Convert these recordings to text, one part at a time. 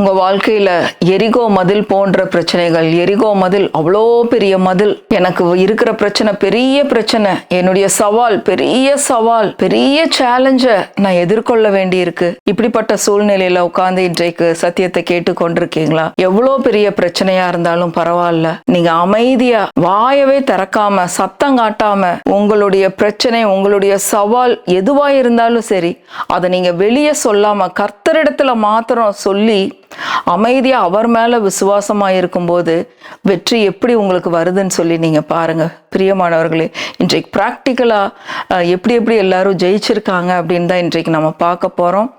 உங்க வாழ்க்கையில எரிகோ மதில் போன்ற பிரச்சனைகள், எரிகோ மதில் அவ்வளோ பெரிய மதில், எனக்கு இருக்கிற பிரச்சனை பெரிய பிரச்சனை, என்னுடைய சவால் பெரிய சவால், பெரிய சேலஞ்ச நான் எதிர்கொள்ள வேண்டி இருக்கு. இப்படிப்பட்ட சூழ்நிலையில உட்கார்ந்து இன்றைக்கு சத்தியத்தை கேட்டு கொண்டிருக்கீங்களா? எவ்வளோ பெரிய பிரச்சனையா இருந்தாலும் பரவாயில்ல, நீங்க அமைதியா வாயவே திறக்காம சத்தம் காட்டாம உங்களுடைய பிரச்சனை, உங்களுடைய சவால் எதுவா இருந்தாலும் சரி, அதை நீங்க வெளியே சொல்லாம கர்த்தரிடத்துல மாத்திரம் சொல்லி அமைதியா அவர் மேல விசுவாசமா இருக்கும்போது வெற்றி எப்படி உங்களுக்கு வருதுன்னு சொல்லி நீங்க பாருங்க. பிரியமானவர்களே, இன்றைக்கு பிராக்டிக்கலா எப்படி எப்படி எல்லாரும் ஜெயிச்சிருக்காங்க அப்படின்னு தான் இன்றைக்கு நம்ம பார்க்க போறோம்.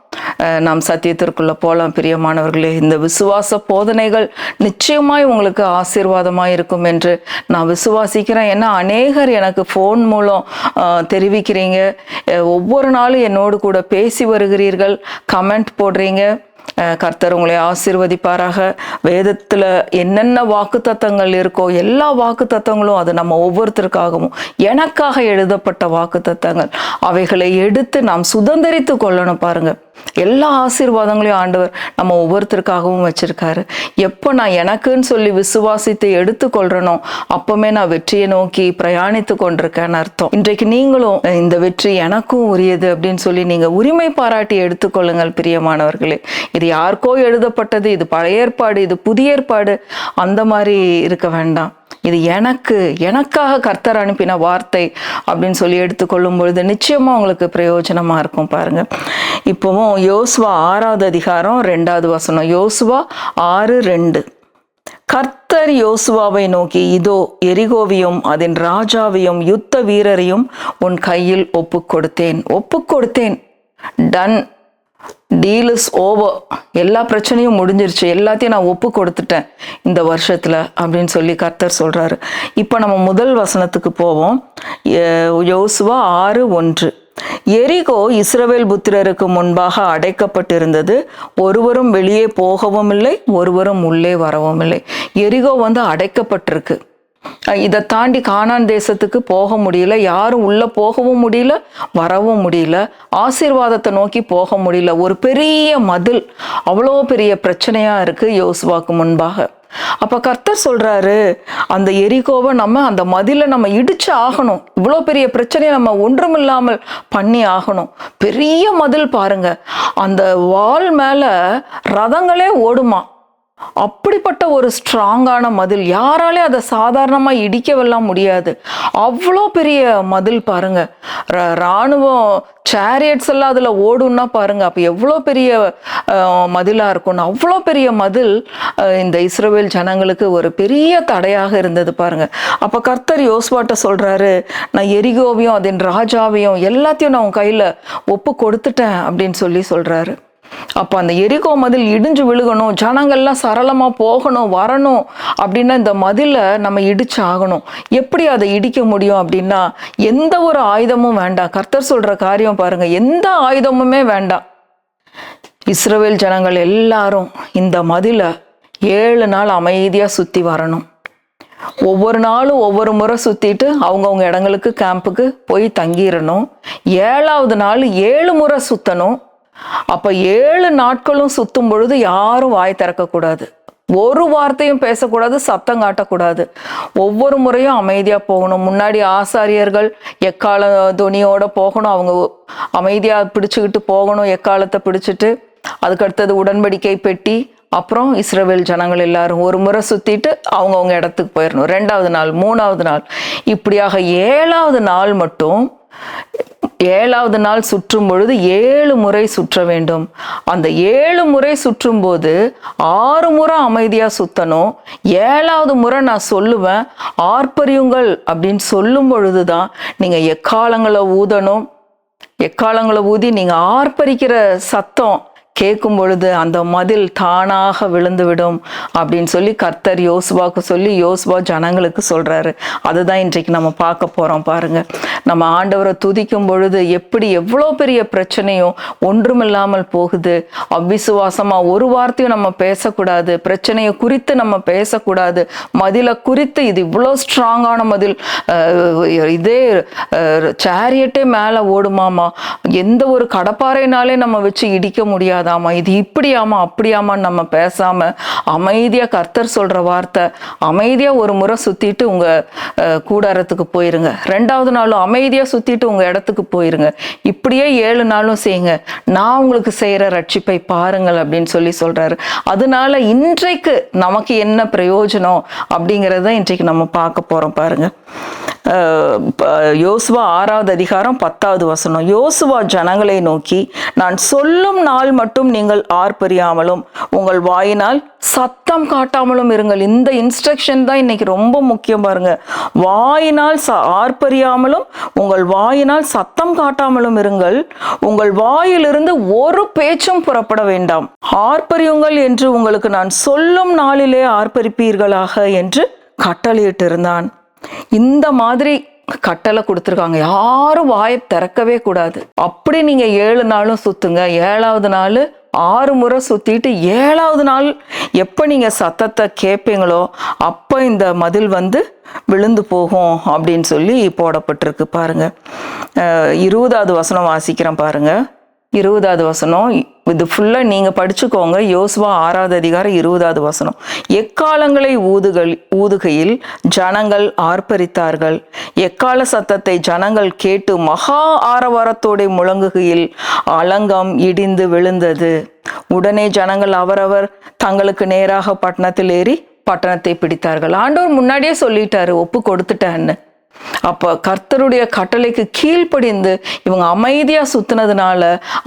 நாம் சத்தியத்திற்குள்ள போலாம். பிரியமானவர்களே, இந்த விசுவாச போதனைகள் நிச்சயமாய் உங்களுக்கு ஆசீர்வாதமாய் இருக்கும் என்று நான் விசுவாசிக்கிறேன். ஏன்னா அநேகர் எனக்கு ஃபோன் மூலம் தெரிவிக்கிறீங்க, ஒவ்வொரு நாளும் என்னோடு கூட பேசி வருகிறீர்கள், கமெண்ட் போடுறீங்க. கர்த்தர் உங்களை ஆசீர்வதிப்பாராக. வேதத்துல என்னென்ன வாக்குத்தத்தங்கள் இருக்கோ எல்லா வாக்குத்தத்தங்களும் அது நம்ம ஒவ்வொருத்தருக்காகவும் எனக்காக எழுதப்பட்ட வாக்குத்தத்தங்கள். அவைகளை எடுத்து நாம் சுதந்திரித்து கொள்ளணும். பாருங்க, எல்லா ஆசீர்வாதங்களையும் ஆண்டவர் நம்ம ஒவ்வொருத்தருக்காகவும் வச்சிருக்காரு. எப்போ நான் எனக்குன்னு சொல்லி விசுவாசித்து எடுத்துக்கொள்றனோ அப்பவுமே நான் வெற்றியை நோக்கி பிரயாணித்து கொண்டிருக்கேன்னு அர்த்தம். இன்றைக்கு நீங்களும் இந்த வெற்றி எனக்கும் உரியது அப்படின்னு சொல்லி நீங்க உரிமை பாராட்டி எடுத்துக்கொள்ளுங்கள். பிரியமானவர்களே, இது யாருக்கோ எழுதப்பட்டது, இது பழைய ஏற்பாடு, இது புதிய ஏற்பாடு, அந்த மாதிரி இருக்க வேண்டாம். இது எனக்காக கர்த்தர் அனுப்பின வார்த்தை அப்படின்னு சொல்லி எடுத்துக்கொள்ளும் பொழுது நிச்சயமா உங்களுக்கு பிரயோஜனமா இருக்கும். பாருங்க, இப்பவும் யோசுவா 6வது அதிகாரம் 2வது வசனம். யோசுவா 6:2. கர்த்தர் யோசுவாவை நோக்கி, இதோ எரிகோவையும் அதன் ராஜாவையும் யுத்த வீரரையும் உன் கையில் ஒப்பு கொடுத்தேன். Done, deal is over. எல்லா பிரச்சனையும் முடிஞ்சிருச்சு, எல்லாத்தையும் நான் ஒப்பு கொடுத்துட்டேன் இந்த வருஷத்துல அப்படின்னு சொல்லி கர்த்தர் சொல்றாரு. இப்ப நம்ம முதல் வசனத்துக்கு போவோம். யோசுவா 6:1. எரிகோ இஸ்ரவேல் புத்திரருக்கு முன்பாக அடைக்கப்பட்டிருந்தது, ஒருவரும் வெளியே போகவும் இல்லை, ஒருவரும் உள்ளே வரவும் இல்லை. எரிகோ அடைக்கப்பட்டிருக்கு. இதை தாண்டி கானான் தேசத்துக்கு போக முடியல, யாரும் உள்ள போகவும் முடியல, வரவும் முடியல, ஆசீர்வாதத்தை நோக்கி போக முடியல. ஒரு பெரிய மதில், அவ்வளோ பெரிய பிரச்சனையா இருக்கு யோசுவாக்கு முன்பாக. அப்ப கர்த்தர் சொல்றாரு, அந்த எரிகோவை அந்த மதில நம்ம இடிச்சு ஆகணும். இவ்வளோ பெரிய பிரச்சனையை நம்ம ஒன்றுமில்லாமல் பண்ணி ஆகணும். பெரிய மதில் பாருங்க, அந்த வால் மேல ரதங்களே ஓடுமா. அப்படிப்பட்ட ஒரு ஸ்ட்ராங்கான மதில், யாராலே அதை சாதாரணமா இடிக்கவெல்லாம் முடியாது. அவ்வளோ பெரிய மதில் பாருங்க. இராணுவம் சேரியட்ஸ் எல்லாம் அதுல ஓடுன்னா பாருங்க, அப்ப எவ்வளோ பெரிய மதிலா இருக்கும்னு. அவ்வளோ பெரிய மதில் இந்த இஸ்ரவேல் ஜனங்களுக்கு ஒரு பெரிய தடையாக இருந்தது பாருங்க. அப்ப கர்த்தர் யோசுவாட்ட சொல்றாரு, நான் எரிகோவையும் அதன் ராஜாவையும் எல்லாத்தையும் நான் உன் கையில ஒப்பு கொடுத்துட்டேன் அப்படின்னு சொல்றாரு. அப்ப அந்த எரிகோ மதில் இடிஞ்சு விழுகணும், ஜனங்கள்லாம் சரளமா போகணும் வரணும் அப்படின்னா இந்த மதில நம்ம இடிச்சு ஆகணும். எப்படி அதை இடிக்க முடியும் அப்படின்னா, எந்த ஒரு ஆயுதமும் வேண்டாம். கர்த்தர் சொல்ற காரியம் பாருங்க, எந்த ஆயுதமுமே வேண்டாம். இஸ்ரவேல் ஜனங்கள் எல்லாரும் இந்த மதில 7 நாள் அமைதியா சுத்தி வரணும். ஒவ்வொரு நாளும் ஒவ்வொரு முறை சுத்திட்டு அவங்கவுங்க இடங்களுக்கு கேம்புக்கு போய் தங்கிடணும். 7வது நாள் 7 முறை சுத்தணும். அப்ப 7 நாட்களும் சுத்தும் பொழுது யாரும் வாய் திறக்கக்கூடாது, ஒரு வார்த்தையும் பேசக்கூடாது, சத்தம் காட்டக்கூடாது. ஒவ்வொரு முறையும் அமைதியா போகணும். முன்னாடி ஆசாரியர்கள் எக்கால துணியோட போகணும், அவங்க அமைதியா பிடிச்சுக்கிட்டு போகணும், எக்காலத்தை பிடிச்சிட்டு. அதுக்கடுத்தது உடன்படிக்கை பெட்டி, அப்புறம் இஸ்ரவேல் ஜனங்கள் எல்லாரும் ஒரு முறை சுத்திட்டு அவங்கவுங்க இடத்துக்கு போயிடணும். 2வது நாள், 3வது நாள், இப்படியாக 7வது நாள் மட்டும் 7வது நாள் சுற்றும் பொழுது 7 முறை சுற்ற வேண்டும். அந்த 7 முறை சுற்றும் போது 6 முறை அமைதியா சுத்தணும். 7வது முறை நான் சொல்லுவேன், ஆர்ப்பரியுங்கள் அப்படின்னு சொல்லும் பொழுதுதான் நீங்க எக்காலங்களை ஊதணும். எக்காலங்களை ஊதி நீங்க ஆர்ப்பரிக்கிற சத்தம் கேட்கும் பொழுது அந்த மதில் தானாக விழுந்து விடும் அப்படின்னு சொல்லி கர்த்தர் யோசுவாக்கு சொல்லி யோசுவா ஜனங்களுக்கு சொல்றாரு. அதுதான் இன்றைக்கு நம்ம பார்க்க போறோம். பாருங்க, நம்ம ஆண்டவரை துதிக்கும் பொழுது எப்படி எவ்வளோ பெரிய பிரச்சனையும் ஒன்றுமில்லாமல் போகுது. அவ்விசுவாசமா ஒரு வார்த்தையும் நம்ம பேசக்கூடாது, பிரச்சனையை குறித்து நம்ம பேசக்கூடாது, மதிலை குறித்து இது இவ்வளோ ஸ்ட்ராங்கான மதில், இதே சேரியட்டே மேலே ஓடுமாமா, எந்த ஒரு கடப்பாறைனாலே நம்ம வச்சு இடிக்க முடியாது முடியாதாமா, இது இப்படியாமா அப்படியாமான்னு நம்ம பேசாம அமைதியா கர்த்தர் சொல்ற வார்த்தை, அமைதியா ஒரு முறை சுத்திட்டு உங்க கூடாரத்துக்கு போயிருங்க, 2வது நாளும் அமைதியா சுத்திட்டு உங்க இடத்துக்கு போயிருங்க, இப்படியே 7 நாளும் செய்யுங்க, நான் உங்களுக்கு செய்யற ரட்சிப்பை பாருங்கள் அப்படின்னு சொல்லி சொல்றாரு. அதனால இன்றைக்கு நமக்கு என்ன பிரயோஜனம் அப்படிங்கிறத இன்றைக்கு நம்ம பார்க்க போறோம் பாருங்க. யோசுவா 6வது அதிகாரம் 10வது வசனம். யோசுவா ஜனங்களை நோக்கி, நான் சொல்லும் நாள் மட்டும் நீங்கள் ஆர்ப்பரியாமலும் உங்கள் வாயினால் சத்தம் காட்டாமலும் இருங்கள். இந்த இன்ஸ்ட்ரக்ஷன் தான் இன்னைக்கு ரொம்ப முக்கியம் பாருங்க. வாயினால் ஆர்ப்பரியாமலும் உங்கள் வாயினால் சத்தம் காட்டாமலும் இருங்கள், உங்கள் வாயிலிருந்து ஒரு பேச்சும் புறப்பட வேண்டாம். ஆர்ப்பரியுங்கள் என்று உங்களுக்கு நான் சொல்லும் நாளிலே ஆர்ப்பரிப்பீர்களாக என்று கட்டளையிட்டு இருந்தான். இந்த மாதிரி கட்டளை கொடுத்துருக்காங்க, யாரும் வாயை திறக்கவே கூடாது. அப்படி நீங்க 7 நாளும் சுத்துங்க, 7வது நாள் 6 முறை சுத்திட்டு 7வது நாள் எப்ப நீங்க சத்தத்தை கேட்பீங்களோ அப்ப இந்த மதில் விழுந்து போகும் அப்படின்னு சொல்லி போடப்பட்டிருக்கு பாருங்க. 20வது வசனம் வாசிக்கிறேன் பாருங்க. 20வது வசனம் இது ஃபுல்லா நீங்க படிச்சுக்கோங்க. யோசுவா 6வது அதிகாரம் 20வது வசனம். எக்காலங்களை ஊதுகையில் ஜனங்கள் ஆர்ப்பரித்தார்கள். எக்கால சத்தத்தை ஜனங்கள் கேட்டு மகா ஆரவாரத்தோட முழங்குகையில் அலங்கம் இடிந்து விழுந்தது. உடனே ஜனங்கள் அவரவர் தங்களுக்கு நேராக பட்டணத்தில் ஏறி பட்டணத்தை பிடித்தார்கள். ஆண்டவர் முன்னாடியே சொல்லிட்டாரு, ஒப்பு கொடுத்துட்டேன்னு. அப்ப கர்த்தருடைய கட்டளைக்கு கீழ்ப்படிந்து இவங்க அமைதியா சுத்தினதுனால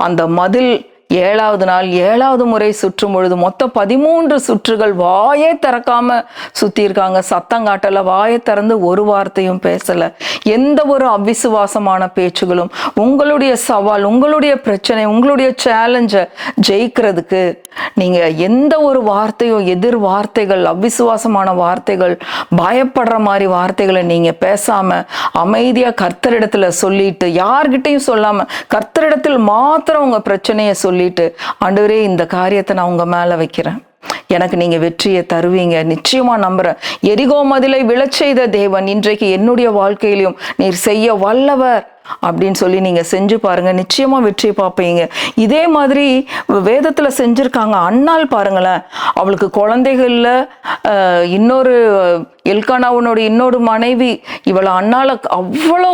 அந்த மதில் 7வது நாள் 7வது முறை சுற்றும் பொழுது மொத்தம் 13 சுற்றுகள் வாயே திறக்காம சுத்தி இருக்காங்க. சத்தம் காட்டல, வாயை திறந்து ஒரு வார்த்தையும் பேசல. எந்த ஒரு அவிசுவாசமான பேச்சுகளும், உங்களுடைய சவால், உங்களுடைய பிரச்சனை, உங்களுடைய சேலஞ்சை ஜெயிக்கிறதுக்கு நீங்க எந்த ஒரு வார்த்தையும், எதிர் வார்த்தைகள், அவிசுவாசமான வார்த்தைகள், பயப்படுற மாதிரி வார்த்தைகளை நீங்க பேசாம அமைதியா கர்த்தரிடத்துல சொல்லிட்டு, யார்கிட்டையும் சொல்லாம கர்த்தரிடத்தில் மாத்திரம் உங்க பிரச்சனையை சொல்லிட்டு, ஆண்டவரே இந்த காரியத்தை நான் உங்க மேல வைக்கிறேன், எனக்கு நீங்க வெற்றியை தருவீங்க, நிச்சயமா நம்புறேன். எரிகோ மதிலை விழச் செய்த தேவன் இன்றைக்கு என்னுடைய வாழ்க்கையிலும் நீர் செய்ய வல்லவர் அப்படின்னு சொல்லி நீங்க செஞ்சு பாருங்க, நிச்சயமா வெற்றி பார்ப்பீங்க. இதே மாதிரி வேதத்துல செஞ்சிருக்காங்க. அன்னாள் பாருங்களேன், அவளுக்கு குழந்தைகள்ல இன்னொரு எல்கானாவுனோட இன்னொரு மனைவி, இவளை அன்னால அவ்வளோ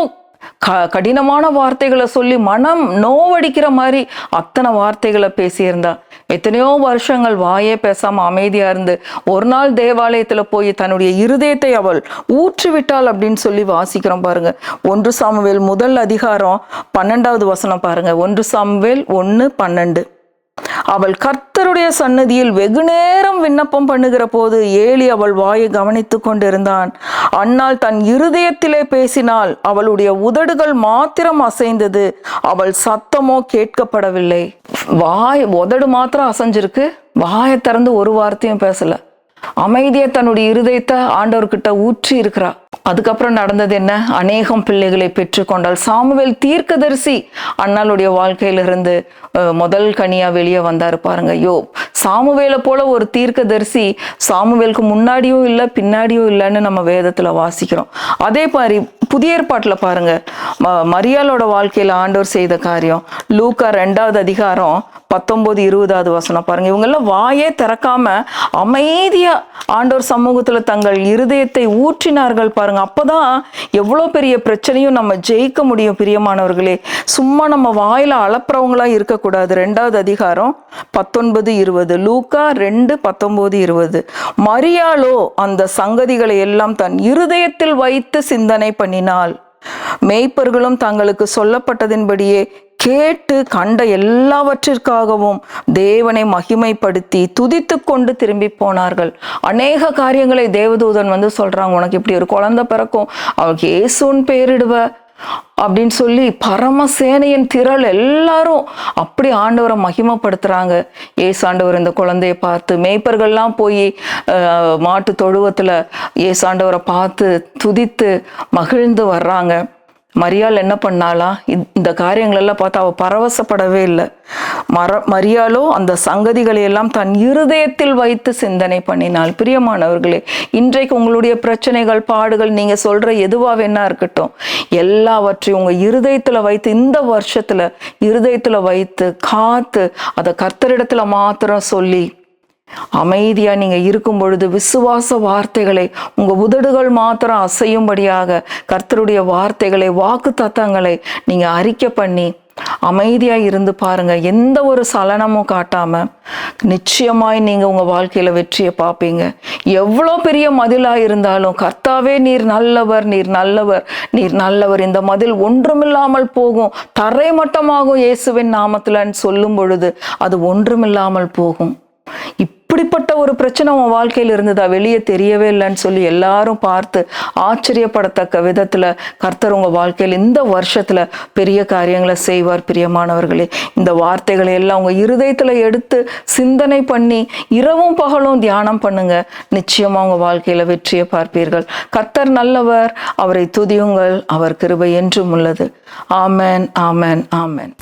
கடினமான வார்த்தைகளை சொல்லி மனம் நோவடிக்கிற மாதிரி அத்தனை வார்த்தைகளை பேசியிருந்தா. எத்தனையோ வருஷங்கள் வாயே பேசாம அமைதியா இருந்து ஒரு நாள் தேவாலயத்துல போய் தன்னுடைய இருதயத்தை அவள் ஊற்றிவிட்டாள் அப்படின்னு சொல்லி வாசிக்கிறோம் பாருங்க. 1 சாமுவேல் 1 அதிகாரம் 12வது வசனம் பாருங்க. 1 சாமுவேல் 1:12. அவள் கர்த்தருடைய சன்னதியில் வெகு நேரம் விண்ணப்பம் பண்ணுகிற போது ஏலி அவள் வாயை கவனித்து கொண்டிருந்தான். அன்னாள் தன் இருதயத்திலே பேசினாள், அவளுடைய உதடுகள் மாத்திரம் அசைந்தது, அவள் சத்தமோ கேட்கப்படவில்லை. உதடு மாத்திரம் அசைஞ்சிருக்கு, வாயை திறந்து ஒரு வார்த்தையும் பேசல. அமைதியா தன்னுடைய இருதயத்தை ஆண்டவர்கிட்ட ஊற்றி இருக்கிறா. அதுக்கப்புறம் நடந்தது என்ன? அநேகம் பிள்ளைகளை பெற்றுக்கொண்டாள். சாமுவேல் தீர்க்கதரிசி அண்ணாளுடைய வாழ்க்கையிலிருந்து முதல் கனியா வெளியே வந்தாரு பாருங்க. சாமுவேலை போல ஒரு தீர்க்கதரிசி சாமுவேலுக்கு முன்னாடியும் இல்லை பின்னாடியும் இல்லைன்னு நம்ம வேதத்துல வாசிக்கிறோம். அதே மாதிரி புதிய ஏற்பாட்டுல பாருங்க, மரியாளோட வாழ்க்கையில ஆண்டவர் செய்த காரியம். லூக்கா 2வது அதிகாரம் 19-20வது வசனம் பாருங்க. இவங்கெல்லாம் வாயே திறக்காம அமைதியா ஆண்டவர் சமூகத்துல தங்கள் இருதயத்தை ஊற்றினார்கள் பாருங்க. அப்பதான் எவ்வளவு பெரிய பிரச்சனையும் நம்ம ஜெயிக்க முடியும். பிரியமானவர்களே, சும்மா நம்ம வாயில அளப்புறவங்களா இருக்கக்கூடாது. 2வது அதிகாரம் 19-20. லூக்கா 2:19-20. மரியாளோ அந்த சங்கதிகளை எல்லாம் தன் இருதயத்தில் வைத்து சிந்தனை பண்ணினாள். மேய்ப்பர்களும் தங்களுக்கு சொல்லப்பட்டதின்படியே கேட்டு கண்ட எல்லாவற்றிற்காகவும் தேவனை மகிமைப்படுத்தி துதித்து கொண்டு திரும்பி போனார்கள். அநேக காரியங்களை தேவதூதன் சொல்றாங்க, உனக்கு இப்படி ஒரு குழந்தை பிறக்கும், அவனுக்கு இயேசுன்னு பேரிடுவ அப்படின்னு சொல்லி பரமசேனையின் திரள் எல்லாரும் அப்படி ஆண்டவரை மகிமைப்படுத்துறாங்க. ஏசு ஆண்டவர் இந்த குழந்தைய பார்த்து, மேய்ப்பர்கள்லாம் போய் மாட்டு தொழுவத்துல ஏசு ஆண்டவரை பார்த்து துதித்து மகிழ்ந்து வர்றாங்க. மரியாள் என்ன பண்ணாளா? இந்த காரியங்கள் எல்லாம் பார்த்து அவ பரவசப்படவே இல்லை. மரியாளோ அந்த சங்கதிகளை எல்லாம் தன் இருதயத்தில் வைத்து சிந்தனை பண்ணினாள். பிரியமானவர்களே, இன்றைக்கு உங்களுடைய பிரச்சனைகள், பாடுகள், நீங்க சொல்ற எதுவா வேணா இருக்கட்டும், எல்லாவற்றையும் உங்க இருதயத்துல வைத்து, இந்த வருஷத்துல இருதயத்துல வைத்து காத்து அதை கர்த்தரிடத்துல மாத்திரம் சொல்லி அமைதியா நீங்க இருக்கும் பொழுது விசுவாச வார்த்தைகளை உங்க உதடுகள் மாத்திரம் அசையும்படியாக கர்த்தருடைய வார்த்தைகளை, வாக்கு தத்தங்களை நீங்க அறிக்கை பண்ணி அமைதியா இருந்து பாருங்க. எந்த ஒரு சலனமும் காட்டாம நிச்சயமாய் நீங்க உங்க வாழ்க்கையில வெற்றியை பார்ப்பீங்க. எவ்வளோ பெரிய மதிலா இருந்தாலும், கர்த்தாவே நீர் நல்லவர், நீர் நல்லவர், நீர் நல்லவர், இந்த மதில் ஒன்றுமில்லாமல் போகும், தரை மட்டமாகும் இயேசுவின் நாமத்துலன்னு சொல்லும் பொழுது அது ஒன்றுமில்லாமல் போகும். இப்படிப்பட்ட ஒரு பிரச்சனை உன் வாழ்க்கையில் இருந்ததா? வெளியே தெரியவே இல்லைன்னு சொல்லி எல்லாரும் பார்த்து ஆச்சரியப்படத்தக்க விதத்துல கர்த்தர் உங்க வாழ்க்கையில் இந்த வருஷத்துல பெரிய காரியங்களை செய்வார். பிரியமானவர்களே, இந்த வார்த்தைகளை எல்லாம் உங்க இருதயத்துல எடுத்து சிந்தனை பண்ணி இரவும் பகலும் தியானம் பண்ணுங்க. நிச்சயமா உங்க வாழ்க்கையில வெற்றியை பார்ப்பீர்கள். கர்த்தர் நல்லவர், அவரை துதியுங்கள், அவர் கிருபை என்றும் உள்ளது. ஆமென், ஆமென், ஆமென்.